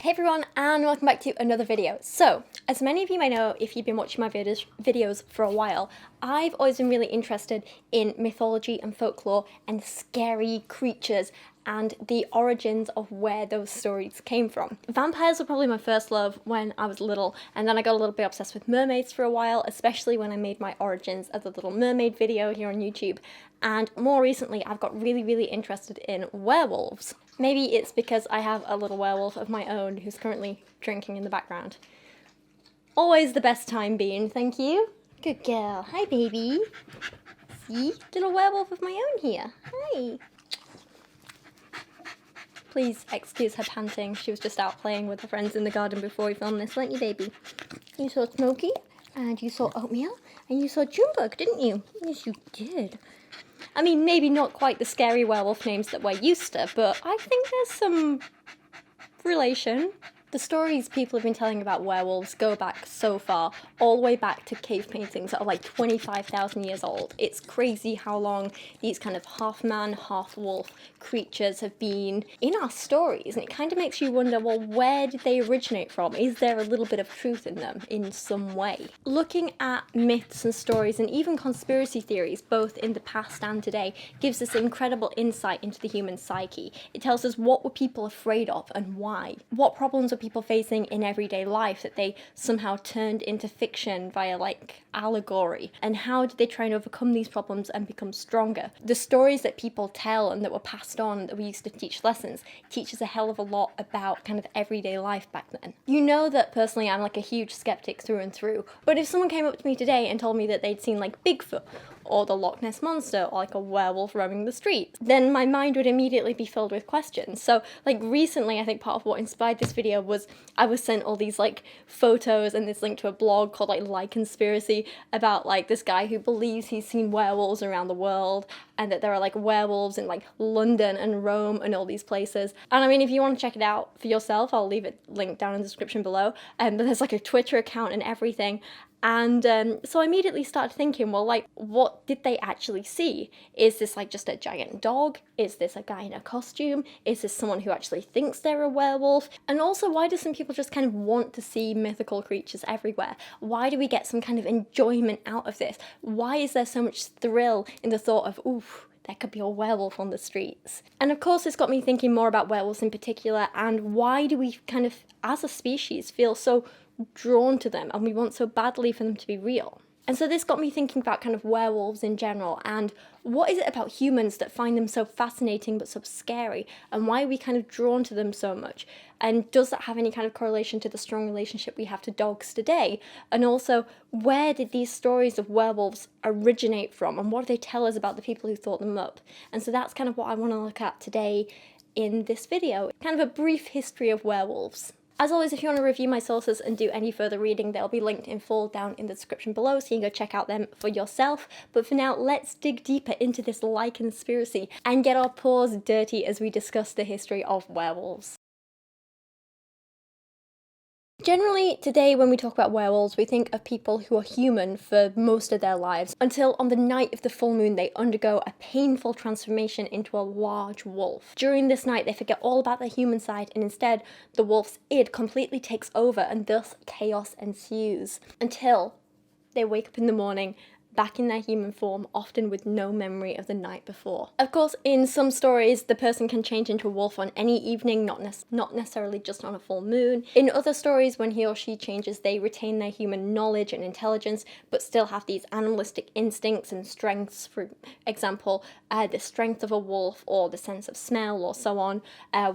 Hey everyone, and welcome back to another video. So, as many of you may know, if you've been watching my videos for a while, I've always been really interested in mythology and folklore and scary creatures and the origins of where those stories came from. Vampires were probably my first love when I was little, and then I got a little bit obsessed with mermaids for a while, especially when I made my Origins of the Little Mermaid video here on YouTube. And more recently, I've got really interested in werewolves. Maybe it's because I have a little werewolf of my own who's currently drinking in the background. Always the best time being, thank you. Good girl. Hi, baby. See? Little werewolf of my own here. Hi. Please excuse her panting. She was just out playing with her friends in the garden before we filmed this, weren't you, baby? You saw Smokey, and you saw Oatmeal, and you saw Junebug, didn't you? Yes, you did. I mean, maybe not quite the scary werewolf names that we're used to, but I think there's some relation. The stories people have been telling about werewolves go back so far, all the way back to cave paintings that are like 25,000 years old. It's crazy how long these kind of half-man, half-wolf creatures have been in our stories, and it kind of makes you wonder, well, where did they originate from? Is there a little bit of truth in them in some way? Looking at myths and stories, and even conspiracy theories, both in the past and today, gives us incredible insight into the human psyche. It tells us what were people afraid of and why. What problems were people facing in everyday life that they somehow turned into fiction via like allegory, and how did they try and overcome these problems and become stronger. The stories that people tell and that were passed on, that we used to teach lessons, teach us a hell of a lot about kind of everyday life back then. You know that personally I'm like a huge skeptic through and through, but if someone came up to me today and told me that they'd seen like Bigfoot or the Loch Ness Monster or like a werewolf roaming the streets, then my mind would immediately be filled with questions. So like recently, I think part of what inspired this video was I was sent all these like photos and this link to a blog called like Lycanspiracy about like this guy who believes he's seen werewolves around the world, and that there are like werewolves in like London and Rome and all these places. And I mean, if you want to check it out for yourself, I'll leave it linked down in the description below. But there's like a Twitter account and everything. And so I immediately started thinking, well, like, what did they actually see? Is this like just a giant dog? Is this a guy in a costume? Is this someone who actually thinks they're a werewolf? And also, why do some people just kind of want to see mythical creatures everywhere? Why do we get some kind of enjoyment out of this? Why is there so much thrill in the thought of, oof, there could be a werewolf on the streets? And of course, this got me thinking more about werewolves in particular, and why do we kind of, as a species, feel so drawn to them and we want so badly for them to be real? And so this got me thinking about kind of werewolves in general, and what is it about humans that find them so fascinating but so scary, and why are we kind of drawn to them so much? And does that have any kind of correlation to the strong relationship we have to dogs today? And also, where did these stories of werewolves originate from, and what do they tell us about the people who thought them up? And so that's kind of what I want to look at today in this video, kind of a brief history of werewolves. As always, if you want to review my sources and do any further reading, they'll be linked in full down in the description below, so you can go check out them for yourself. But for now, let's dig deeper into this Lycanspiracy and get our paws dirty as we discuss the history of werewolves. Generally, today when we talk about werewolves, we think of people who are human for most of their lives, until on the night of the full moon they undergo a painful transformation into a large wolf. During this night, they forget all about their human side, and instead, the wolf's id completely takes over, and thus chaos ensues, until they wake up in the morning back in their human form, often with no memory of the night before. Of course, in some stories, the person can change into a wolf on any evening, not necessarily just on a full moon. In other stories, when he or she changes, they retain their human knowledge and intelligence, but still have these animalistic instincts and strengths. For example, the strength of a wolf, or the sense of smell, or so on,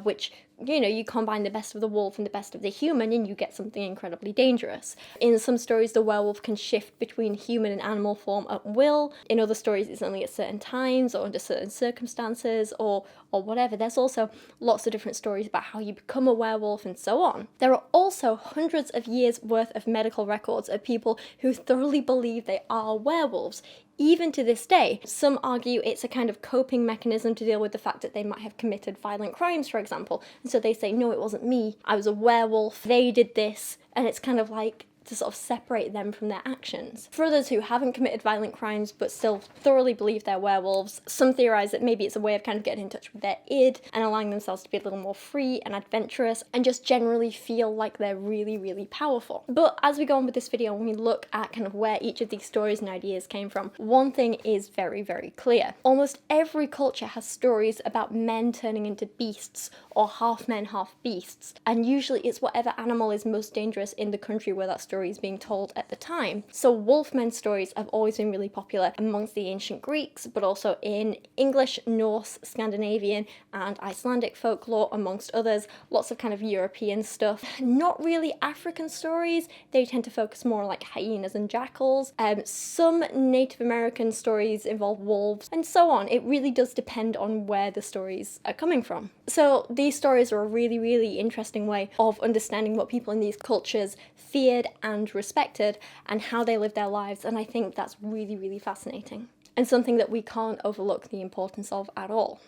which, you know, you combine the best of the wolf and the best of the human and you get something incredibly dangerous. In some stories, the werewolf can shift between human and animal form at will. In other stories, it's only at certain times or under certain circumstances or whatever. There's also lots of different stories about how you become a werewolf and so on. There are also hundreds of years worth of medical records of people who thoroughly believe they are werewolves. Even to this day, some argue it's a kind of coping mechanism to deal with the fact that they might have committed violent crimes, for example. And so they say, no, it wasn't me. I was a werewolf. They did this. And it's kind of like to sort of separate them from their actions. For others who haven't committed violent crimes but still thoroughly believe they're werewolves, some theorise that maybe it's a way of kind of getting in touch with their id and allowing themselves to be a little more free and adventurous and just generally feel like they're really, really powerful. But as we go on with this video and we look at kind of where each of these stories and ideas came from, one thing is very, very clear. Almost every culture has stories about men turning into beasts or half men, half beasts, and usually it's whatever animal is most dangerous in the country where that story is being told at the time. So wolfmen stories have always been really popular amongst the ancient Greeks, but also in English, Norse, Scandinavian and Icelandic folklore, amongst others. Lots of kind of European stuff. Not really African stories. They tend to focus more on like hyenas and jackals. Some Native American stories involve wolves and so on. It really does depend on where the stories are coming from. So these stories are a really, really interesting way of understanding what people in these cultures feared and respected and how they lived their lives, and I think that's really, really fascinating and something that we can't overlook the importance of at all.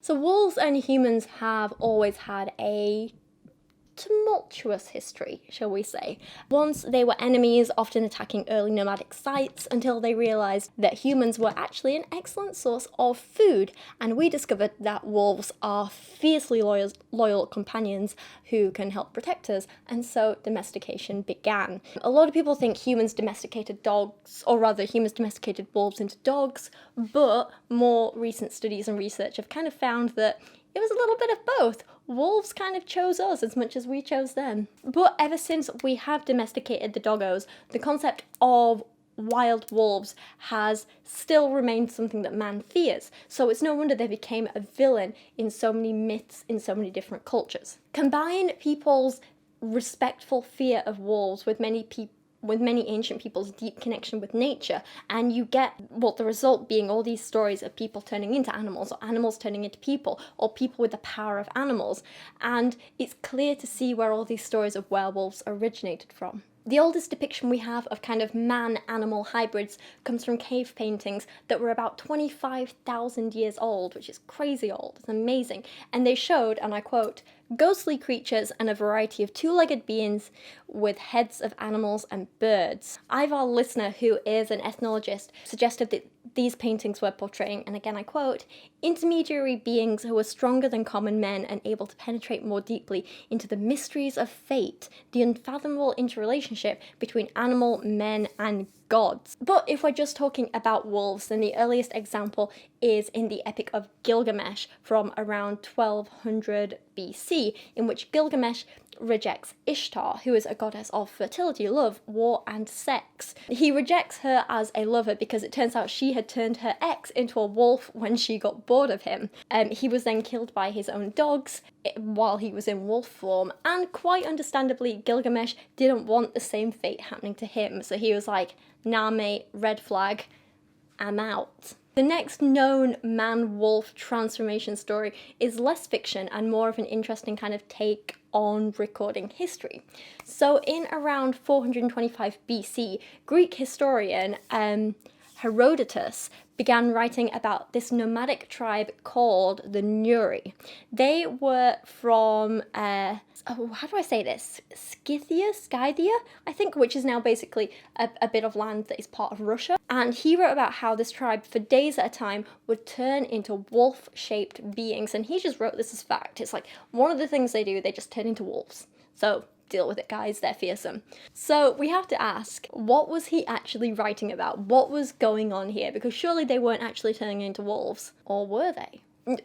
So wolves and humans have always had a tumultuous history, shall we say. Once they were enemies, often attacking early nomadic sites until they realised that humans were actually an excellent source of food, and we discovered that wolves are fiercely loyal companions who can help protect us, and so domestication began. A lot of people think humans domesticated dogs, or rather humans domesticated wolves into dogs, but more recent studies and research have kind of found that it was a little bit of both. Wolves kind of chose us as much as we chose them. But ever since we have domesticated the doggos, the concept of wild wolves has still remained something that man fears. So it's no wonder they became a villain in so many myths in so many different cultures. Combine people's respectful fear of wolves with many ancient people's deep connection with nature, and you get, well, the result being all these stories of people turning into animals, or animals turning into people, or people with the power of animals, and it's clear to see where all these stories of werewolves originated from. The oldest depiction we have of kind of man-animal hybrids comes from cave paintings that were about 25,000 years old, which is crazy old, it's amazing, and they showed, and I quote, ghostly creatures and a variety of two-legged beings with heads of animals and birds. Ivar Listener, who is an ethnologist, suggested that these paintings were portraying, and again I quote, intermediary beings who were stronger than common men and able to penetrate more deeply into the mysteries of fate, the unfathomable interrelationship between animal, men, and gods. But if we're just talking about wolves, then the earliest example is in the Epic of Gilgamesh from around 1200 BC, in which Gilgamesh rejects Ishtar, who is a goddess of fertility, love, war, and sex. He rejects her as a lover because it turns out she had turned her ex into a wolf when she got bored of him. He was then killed by his own dogs while he was in wolf form, and quite understandably, Gilgamesh didn't want the same fate happening to him, so he was like, nah mate, red flag, I'm out. The next known man-wolf transformation story is less fiction and more of an interesting kind of take on recording history. So in around 425 BC, Greek historian Herodotus began writing about this nomadic tribe called the Nuri. They were from, how do I say this? Scythia, I think, which is now basically a bit of land that is part of Russia. And he wrote about how this tribe, for days at a time, would turn into wolf-shaped beings. And he just wrote this as fact. It's like, one of the things they do, they just turn into wolves. So deal with it, guys, they're fearsome. So we have to ask, what was he actually writing about? What was going on here? Because surely they weren't actually turning into wolves. Or were they?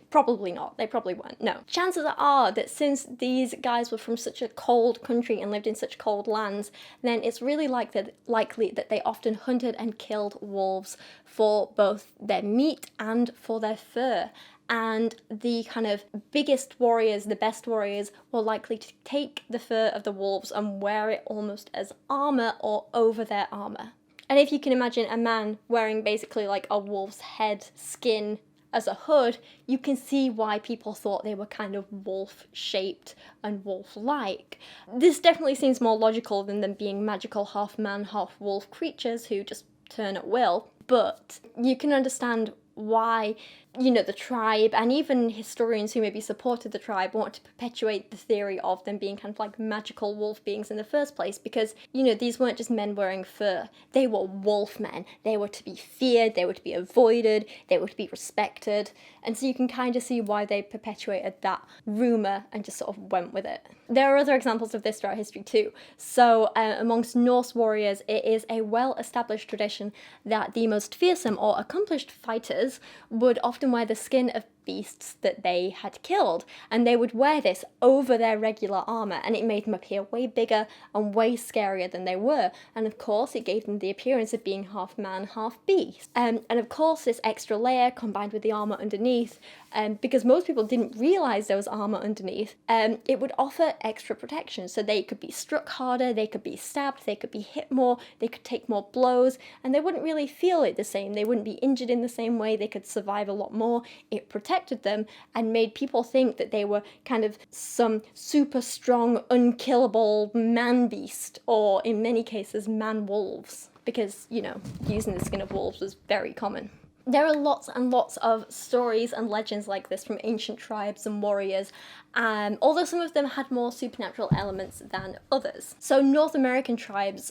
Probably not. They probably weren't. No. Chances are that since these guys were from such a cold country and lived in such cold lands, then it's really likely that they often hunted and killed wolves for both their meat and for their fur. And the kind of biggest warriors, the best warriors, were likely to take the fur of the wolves and wear it almost as armour or over their armour. And if you can imagine a man wearing basically like a wolf's head skin as a hood, you can see why people thought they were kind of wolf-shaped and wolf-like. This definitely seems more logical than them being magical half-man, half-wolf creatures who just turn at will, but you can understand why you know, the tribe, and even historians who maybe supported the tribe, want to perpetuate the theory of them being kind of like magical wolf beings in the first place, because, you know, these weren't just men wearing fur, they were wolf men. They were to be feared, they were to be avoided, they were to be respected, and so you can kind of see why they perpetuated that rumour and just sort of went with it. There are other examples of this throughout history too. So amongst Norse warriors, it is a well-established tradition that the most fearsome or accomplished fighters would often wear the skin of beasts that they had killed, and they would wear this over their regular armour, and it made them appear way bigger and way scarier than they were, and of course it gave them the appearance of being half man, half beast. And of course this extra layer combined with the armour underneath, because most people didn't realise there was armour underneath, it would offer extra protection, so they could be struck harder, they could be stabbed, they could be hit more, they could take more blows, and they wouldn't really feel it the same, they wouldn't be injured in the same way, they could survive a lot more. It protected them and made people think that they were kind of some super strong, unkillable man beast, or in many cases man wolves, because, you know, using the skin of wolves was very common. There are lots and lots of stories and legends like this from ancient tribes and warriors, although some of them had more supernatural elements than others. So North American tribes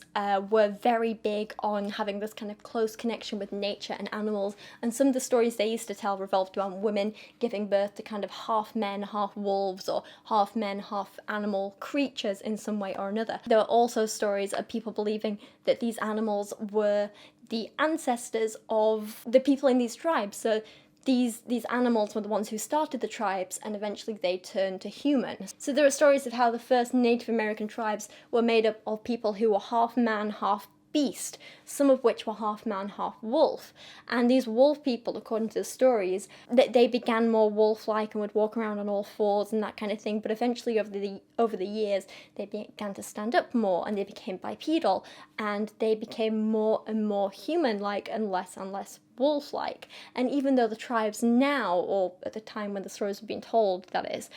were very big on having this kind of close connection with nature and animals, and some of the stories they used to tell revolved around women giving birth to kind of half men, half wolves, or half men, half animal creatures in some way or another. There were also stories of people believing that these animals were the ancestors of the people in these tribes. So these animals were the ones who started the tribes, and eventually they turned to humans. So there are stories of how the first Native American tribes were made up of people who were half man, half beast, some of which were half man, half wolf. And these wolf people, according to the stories, they began more wolf-like and would walk around on all fours and that kind of thing, but eventually over the years they began to stand up more, and they became bipedal, and they became more and more human-like and less wolf-like. And even though the tribes now, or at the time when the stories were being told, that is,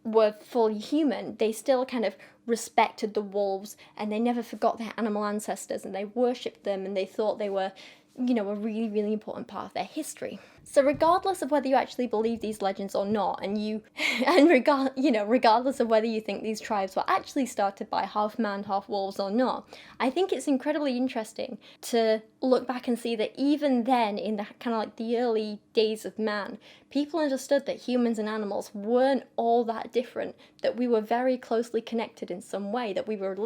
were fully human, they still kind of respected the wolves, and they never forgot their animal ancestors, and they worshipped them, and they thought they were, you know, a really, really important part of their history. So regardless of whether you actually believe these legends or not, regardless of whether you think these tribes were actually started by half man, half wolves or not, I think it's incredibly interesting to look back and see that even then, in the kind of like the early days of man, people understood that humans and animals weren't all that different, that we were very closely connected in some way, that we were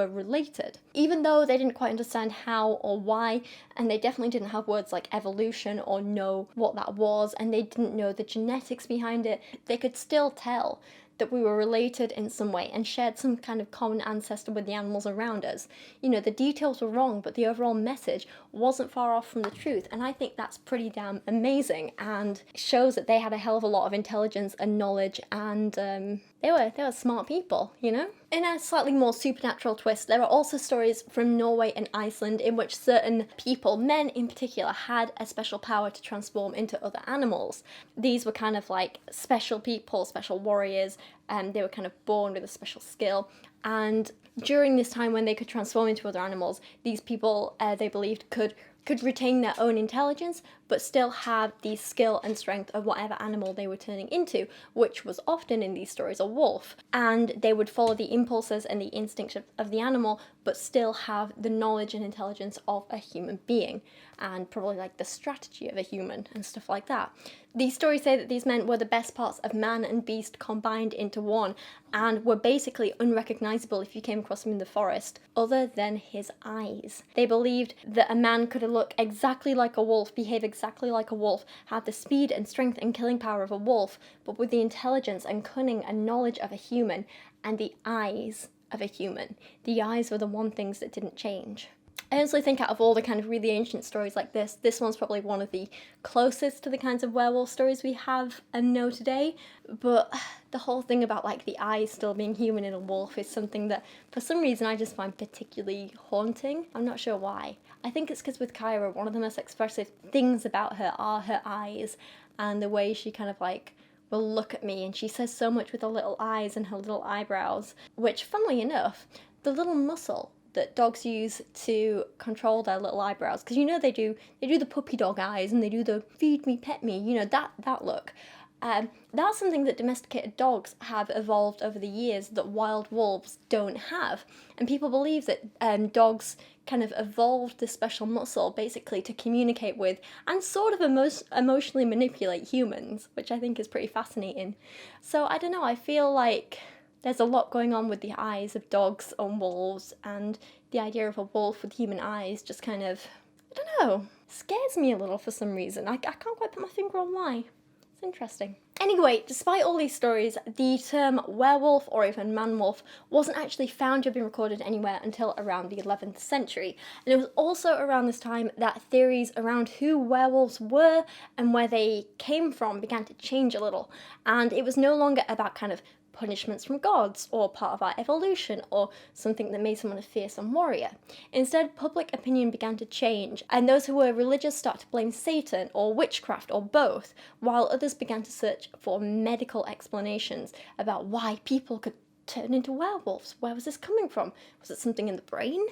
related. Even though they didn't quite understand how or why, and they definitely didn't have words like evolution or know what that was, and they didn't know the genetics behind it, they could still tell that we were related in some way and shared some kind of common ancestor with the animals around us. You know, the details were wrong, but the overall message wasn't far off from the truth, and I think that's pretty damn amazing, and shows that they had a hell of a lot of intelligence and knowledge, and they were smart people, you know? In a slightly more supernatural twist, there are also stories from Norway and Iceland in which certain people, men in particular, had a special power to transform into other animals. These were kind of like special people, special warriors, and they were kind of born with a special skill. And during this time when they could transform into other animals, these people, they believed, could retain their own intelligence, but still have the skill and strength of whatever animal they were turning into, which was often in these stories a wolf. And they would follow the impulses and the instincts of the animal, but still have the knowledge and intelligence of a human being, and probably like the strategy of a human and stuff like that. These stories say that these men were the best parts of man and beast combined into one, and were basically unrecognisable if you came across him in the forest, other than his eyes. They believed that a man could look exactly like a wolf, behave exactly like a wolf, have the speed and strength and killing power of a wolf, but with the intelligence and cunning and knowledge of a human, and the eyes of a human. The eyes were the one things that didn't change. I honestly think out of all the kind of really ancient stories like this one's probably one of the closest to the kinds of werewolf stories we have and know today, but the whole thing about like the eyes still being human in a wolf is something that for some reason I just find particularly haunting. I'm not sure why. I think it's because with Kyra, one of the most expressive things about her are her eyes, and the way she kind of like will look at me, and she says so much with her little eyes and her little eyebrows, which funnily enough, the little muscle that dogs use to control their little eyebrows, because you know they do the puppy dog eyes, and they do the feed me, pet me, you know, that look. That's something that domesticated dogs have evolved over the years that wild wolves don't have. And people believe that dogs kind of evolved this special muscle basically to communicate with and sort of emotionally manipulate humans, which I think is pretty fascinating. So I don't know, I feel like there's a lot going on with the eyes of dogs and wolves, and the idea of a wolf with human eyes just kind of, I don't know, scares me a little for some reason. I can't quite put my finger on why. It's interesting. Anyway, despite all these stories, the term werewolf or even man-wolf wasn't actually found to have been recorded anywhere until around the 11th century. And it was also around this time that theories around who werewolves were and where they came from began to change a little. And it was no longer about kind of punishments from gods, or part of our evolution, or something that made someone a fearsome warrior. Instead, public opinion began to change, and those who were religious started to blame Satan, or witchcraft, or both, while others began to search for medical explanations about why people could turn into werewolves. Where was this coming from? Was it something in the brain?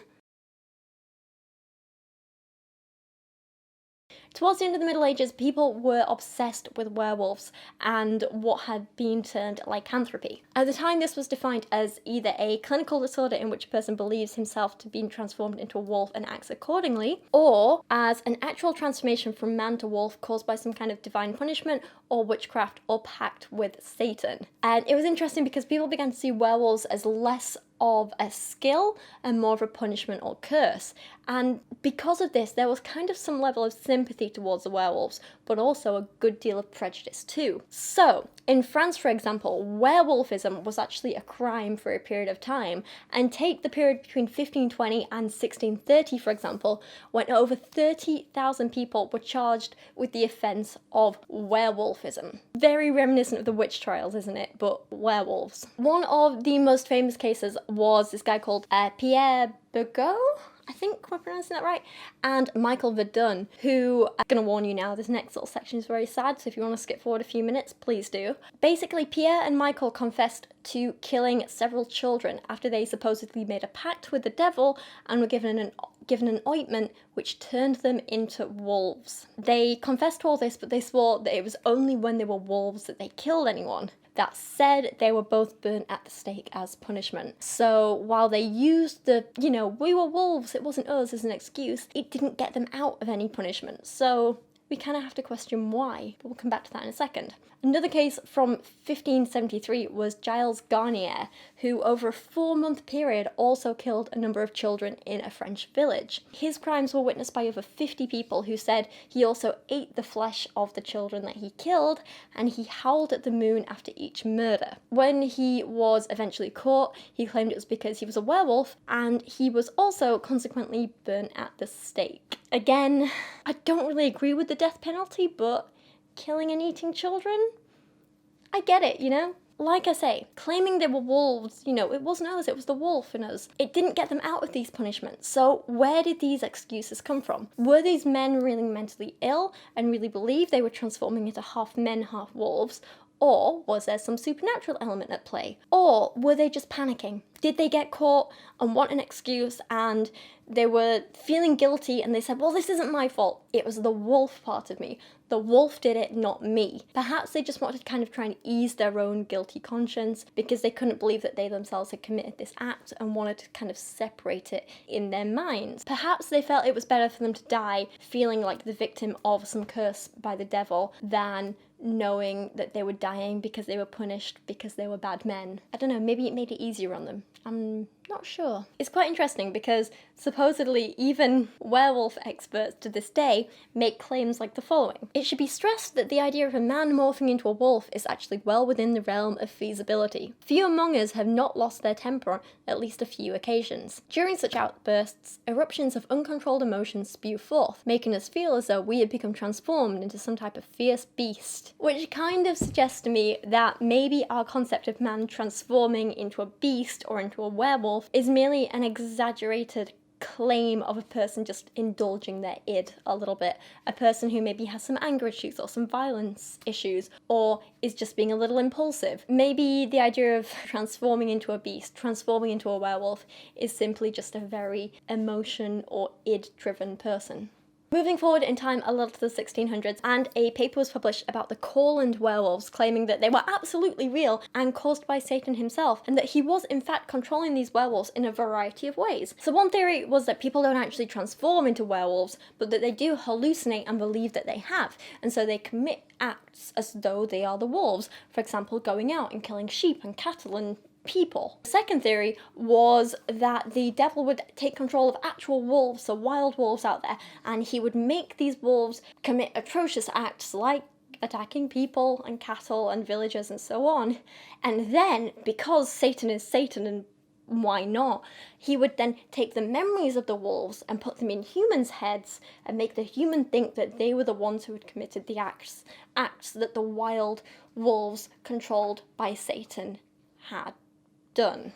Towards the end of the Middle Ages, people were obsessed with werewolves and what had been termed lycanthropy. At the time, this was defined as either a clinical disorder in which a person believes himself to be transformed into a wolf and acts accordingly, or as an actual transformation from man to wolf caused by some kind of divine punishment or witchcraft or pact with Satan. And it was interesting because people began to see werewolves as less of a skill and more of a punishment or curse. And because of this, there was kind of some level of sympathy towards the werewolves, but also a good deal of prejudice too. So, in France, for example, werewolfism was actually a crime for a period of time. And take the period between 1520 and 1630, for example, when over 30,000 people were charged with the offence of werewolfism. Very reminiscent of the witch trials, isn't it? But werewolves. One of the most famous cases was this guy called Pierre Bourgault, I think we're pronouncing that right, and Michael Verdun, who, I'm going to warn you now, this next little section is very sad, so if you want to skip forward a few minutes, please do. Basically, Pierre and Michael confessed to killing several children after they supposedly made a pact with the devil and were given an ointment which turned them into wolves. They confessed to all this, but they swore that it was only when they were wolves that they killed anyone. That said, they were both burnt at the stake as punishment. So while they used the, we were wolves, it wasn't us as an excuse, it didn't get them out of any punishment. So we kind of have to question why, but we'll come back to that in a second. Another case from 1573 was Gilles Garnier, who over a 4-month period also killed a number of children in a French village. His crimes were witnessed by over 50 people who said he also ate the flesh of the children that he killed, and he howled at the moon after each murder. When he was eventually caught, he claimed it was because he was a werewolf, and he was also consequently burnt at the stake. Again, I don't really agree with the death penalty, but killing and eating children? I get it, Like I say, claiming they were wolves, it wasn't us, it was the wolf in us. It didn't get them out of these punishments. So where did these excuses come from? Were these men really mentally ill and really believed they were transforming into half men, half wolves? Or was there some supernatural element at play? Or were they just panicking? Did they get caught and want an excuse and they were feeling guilty and they said, well, this isn't my fault. It was the wolf part of me. The wolf did it, not me. Perhaps they just wanted to kind of try and ease their own guilty conscience because they couldn't believe that they themselves had committed this act and wanted to kind of separate it in their minds. Perhaps they felt it was better for them to die feeling like the victim of some curse by the devil than knowing that they were dying because they were punished because they were bad men. I don't know, maybe it made it easier on them. I'm not sure. It's quite interesting because supposedly even werewolf experts to this day make claims like the following. It should be stressed that the idea of a man morphing into a wolf is actually well within the realm of feasibility. Few among us have not lost their temper on at least a few occasions. During such outbursts, eruptions of uncontrolled emotions spew forth, making us feel as though we had become transformed into some type of fierce beast. Which kind of suggests to me that maybe our concept of man transforming into a beast or into a werewolf is merely an exaggerated claim of a person just indulging their id a little bit. A person who maybe has some anger issues or some violence issues, or is just being a little impulsive. Maybe the idea of transforming into a beast, transforming into a werewolf, is simply just a very emotion or id-driven person. Moving forward in time a little to the 1600s, and a paper was published about the Courland werewolves, claiming that they were absolutely real and caused by Satan himself, and that he was in fact controlling these werewolves in a variety of ways. So one theory was that people don't actually transform into werewolves, but that they do hallucinate and believe that they have, and so they commit acts as though they are the wolves, for example going out and killing sheep and cattle and people. The second theory was that the devil would take control of actual wolves, so wild wolves out there, and he would make these wolves commit atrocious acts like attacking people and cattle and villagers and so on. And then, because Satan is Satan and why not, he would then take the memories of the wolves and put them in humans' heads and make the human think that they were the ones who had committed the acts that the wild wolves controlled by Satan had done.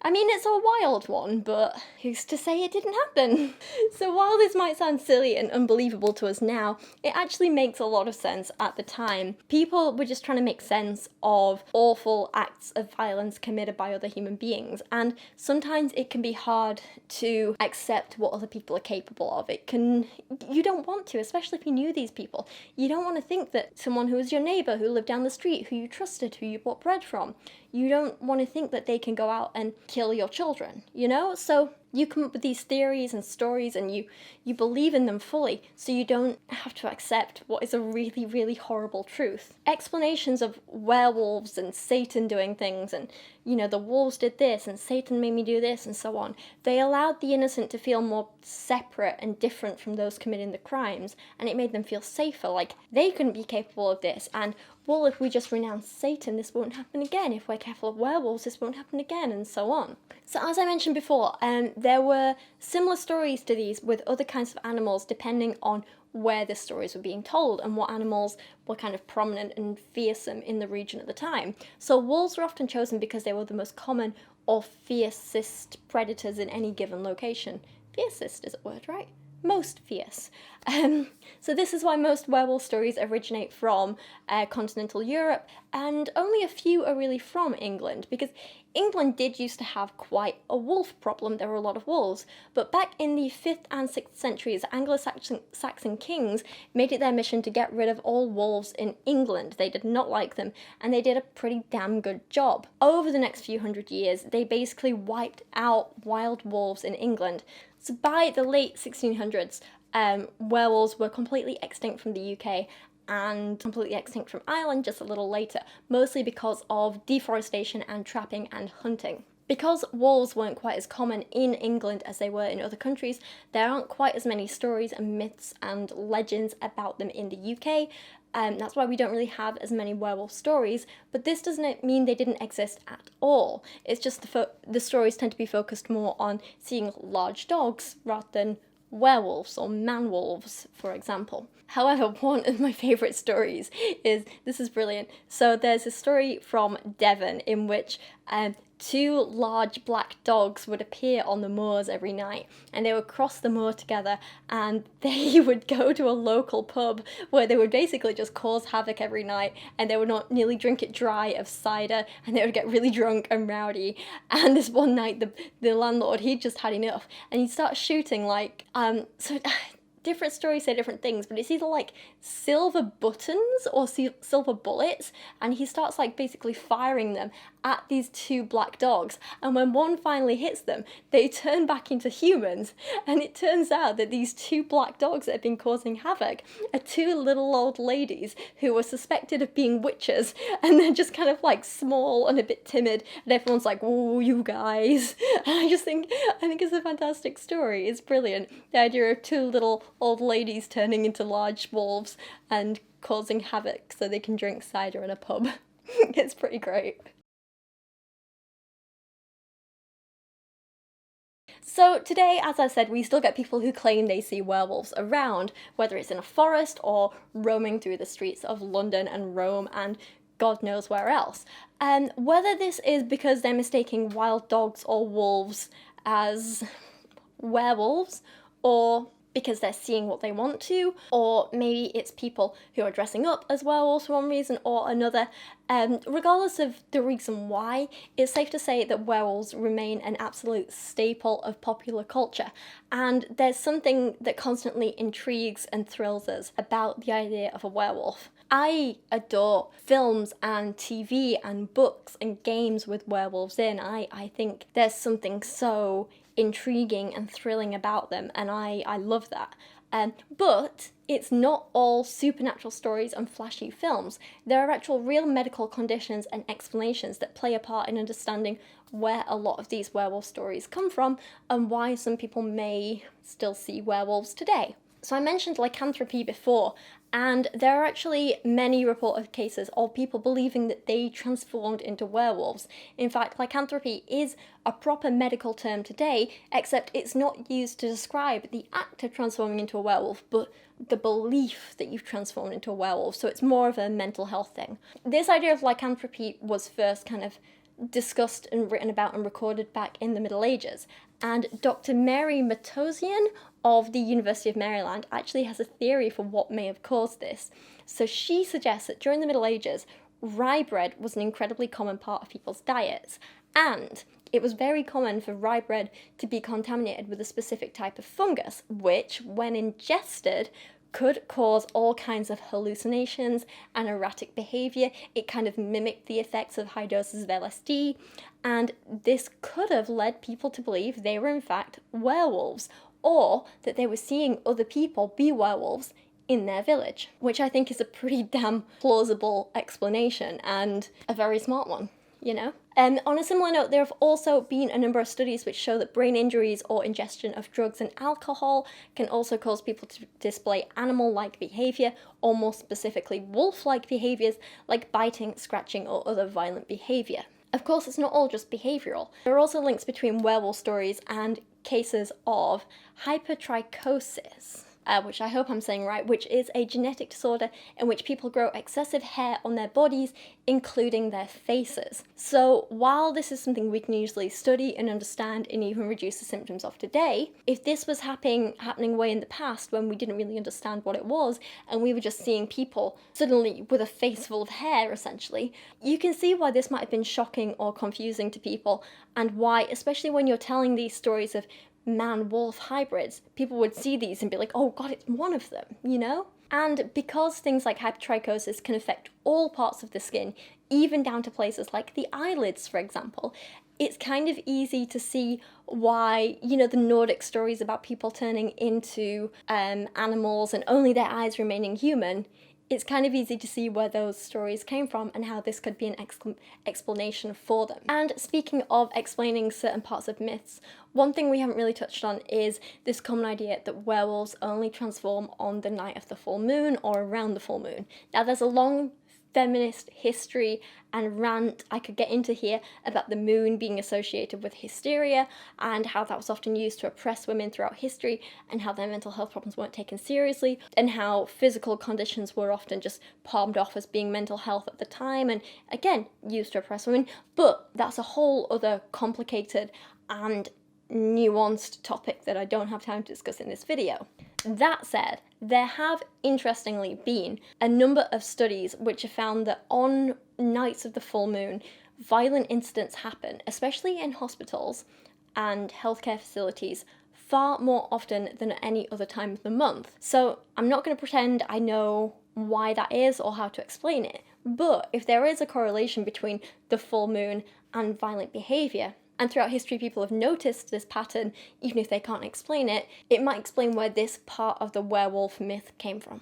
I mean, it's a wild one, but who's to say it didn't happen? So while this might sound silly and unbelievable to us now, it actually makes a lot of sense at the time. People were just trying to make sense of awful acts of violence committed by other human beings, and sometimes it can be hard to accept what other people are capable of. You don't want to, especially if you knew these people. You don't want to think that someone who was your neighbour, who lived down the street, who you trusted, who you bought bread from, you don't want to think that they can go out and kill your children, you know? So you come up with these theories and stories and you believe in them fully, so you don't have to accept what is a really, really horrible truth. Explanations of werewolves and Satan doing things and, you know, the wolves did this and Satan made me do this and so on, they allowed the innocent to feel more separate and different from those committing the crimes, and it made them feel safer, like they couldn't be capable of this, and well, if we just renounce Satan, this won't happen again. If we're careful of werewolves, this won't happen again, and so on. So as I mentioned before, there were similar stories to these with other kinds of animals depending on where the stories were being told and what animals were kind of prominent and fearsome in the region at the time. So wolves were often chosen because they were the most common or fiercest predators in any given location. Fiercest is a word, right? Most fierce. So this is why most werewolf stories originate from continental Europe, and only a few are really from England, because England did used to have quite a wolf problem. There were a lot of wolves, but back in the 5th and 6th centuries, Anglo-Saxon kings made it their mission to get rid of all wolves in England. They did not like them, and they did a pretty damn good job. Over the next few hundred years, they basically wiped out wild wolves in England. So by the late 1600s, werewolves were completely extinct from the UK and completely extinct from Ireland just a little later, mostly because of deforestation and trapping and hunting. Because wolves weren't quite as common in England as they were in other countries, there aren't quite as many stories and myths and legends about them in the UK. That's why we don't really have as many werewolf stories, but this doesn't mean they didn't exist at all. It's just the stories tend to be focused more on seeing large dogs rather than werewolves or man-wolves, for example. However, one of my favourite stories this is brilliant. So there's a story from Devon in which two large black dogs would appear on the moors every night, and they would cross the moor together, and they would go to a local pub where they would basically just cause havoc every night, and they would not nearly drink it dry of cider, and they would get really drunk and rowdy. And this one night the landlord, he'd just had enough, and he'd start shooting different stories say different things, but it's either like silver buttons or silver bullets, and he starts like basically firing them at these two black dogs, and when one finally hits them, they turn back into humans, and it turns out that these two black dogs that have been causing havoc are two little old ladies who were suspected of being witches, and they're just kind of like small and a bit timid, and everyone's like, "Oh, you guys." And I think it's a fantastic story. It's brilliant. The idea of two little old ladies turning into large wolves and causing havoc so they can drink cider in a pub. It's pretty great. So today, as I said, we still get people who claim they see werewolves around, whether it's in a forest or roaming through the streets of London and Rome and God knows where else. And whether this is because they're mistaking wild dogs or wolves as werewolves, or because they're seeing what they want to, or maybe it's people who are dressing up as werewolves for one reason or another. Regardless of the reason why, it's safe to say that werewolves remain an absolute staple of popular culture, and there's something that constantly intrigues and thrills us about the idea of a werewolf. I adore films and TV and books and games with werewolves in. I think there's something so intriguing and thrilling about them, and I love that. But it's not all supernatural stories and flashy films. There are actual real medical conditions and explanations that play a part in understanding where a lot of these werewolf stories come from and why some people may still see werewolves today. So I mentioned lycanthropy before, and there are actually many reported cases of people believing that they transformed into werewolves. In fact, lycanthropy is a proper medical term today, except it's not used to describe the act of transforming into a werewolf, but the belief that you've transformed into a werewolf, so it's more of a mental health thing. This idea of lycanthropy was first kind of discussed and written about and recorded back in the Middle Ages, and Dr. Mary Matosian of the University of Maryland actually has a theory for what may have caused this. So she suggests that during the Middle Ages, rye bread was an incredibly common part of people's diets, and it was very common for rye bread to be contaminated with a specific type of fungus, which, when ingested, could cause all kinds of hallucinations and erratic behaviour. It kind of mimicked the effects of high doses of LSD, and this could have led people to believe they were in fact werewolves, or that they were seeing other people be werewolves in their village, which I think is a pretty damn plausible explanation and a very smart one, you know? On a similar note, there have also been a number of studies which show that brain injuries or ingestion of drugs and alcohol can also cause people to display animal-like behaviour, or more specifically wolf-like behaviours like biting, scratching or other violent behaviour. Of course, it's not all just behavioural. There are also links between werewolf stories and cases of hypertrichosis, which I hope I'm saying right, which is a genetic disorder in which people grow excessive hair on their bodies, including their faces. So while this is something we can usually study and understand and even reduce the symptoms of today, if this was happening way in the past when we didn't really understand what it was and we were just seeing people suddenly with a face full of hair essentially, you can see why this might have been shocking or confusing to people, and why, especially when you're telling these stories of man-wolf hybrids, people would see these and be like, oh god, it's one of them, you know? And because things like hypertrichosis can affect all parts of the skin, even down to places like the eyelids, for example, it's kind of easy to see why, you know, the Nordic stories about people turning into animals and only their eyes remaining human, it's kind of easy to see where those stories came from and how this could be an explanation for them. And speaking of explaining certain parts of myths, one thing we haven't really touched on is this common idea that werewolves only transform on the night of the full moon or around the full moon. Now, there's a long feminist history and rant I could get into here about the moon being associated with hysteria and how that was often used to oppress women throughout history, and how their mental health problems weren't taken seriously, and how physical conditions were often just palmed off as being mental health at the time and again used to oppress women. But that's a whole other complicated and nuanced topic that I don't have time to discuss in this video. That said, there have interestingly been a number of studies which have found that on nights of the full moon, violent incidents happen, especially in hospitals and healthcare facilities, far more often than at any other time of the month. So I'm not going to pretend I know why that is or how to explain it, but if there is a correlation between the full moon and violent behaviour, and throughout history people have noticed this pattern, even if they can't explain it, it might explain where this part of the werewolf myth came from.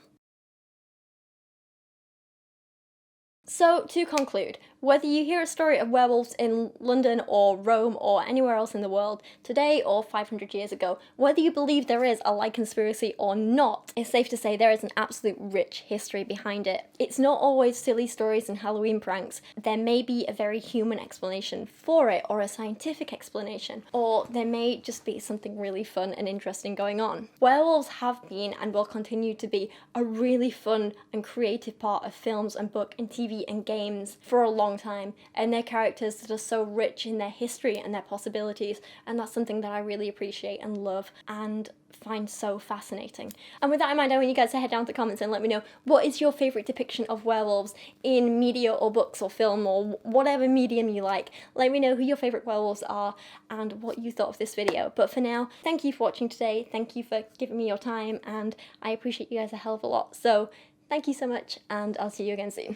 So, to conclude, whether you hear a story of werewolves in London or Rome or anywhere else in the world, today or 500 years ago, whether you believe there is a Lycanspiracy or not, it's safe to say there is an absolute rich history behind it. It's not always silly stories and Halloween pranks. There may be a very human explanation for it, or a scientific explanation, or there may just be something really fun and interesting going on. Werewolves have been and will continue to be a really fun and creative part of films and book and TV and games for a long long time, and they're characters that are so rich in their history and their possibilities, and that's something that I really appreciate and love and find so fascinating. And with that in mind, I want you guys to head down to the comments and let me know, what is your favourite depiction of werewolves in media or books or film or whatever medium you like. Let me know who your favourite werewolves are and what you thought of this video. But for now, thank you for watching today, thank you for giving me your time, and I appreciate you guys a hell of a lot. So thank you so much, and I'll see you again soon.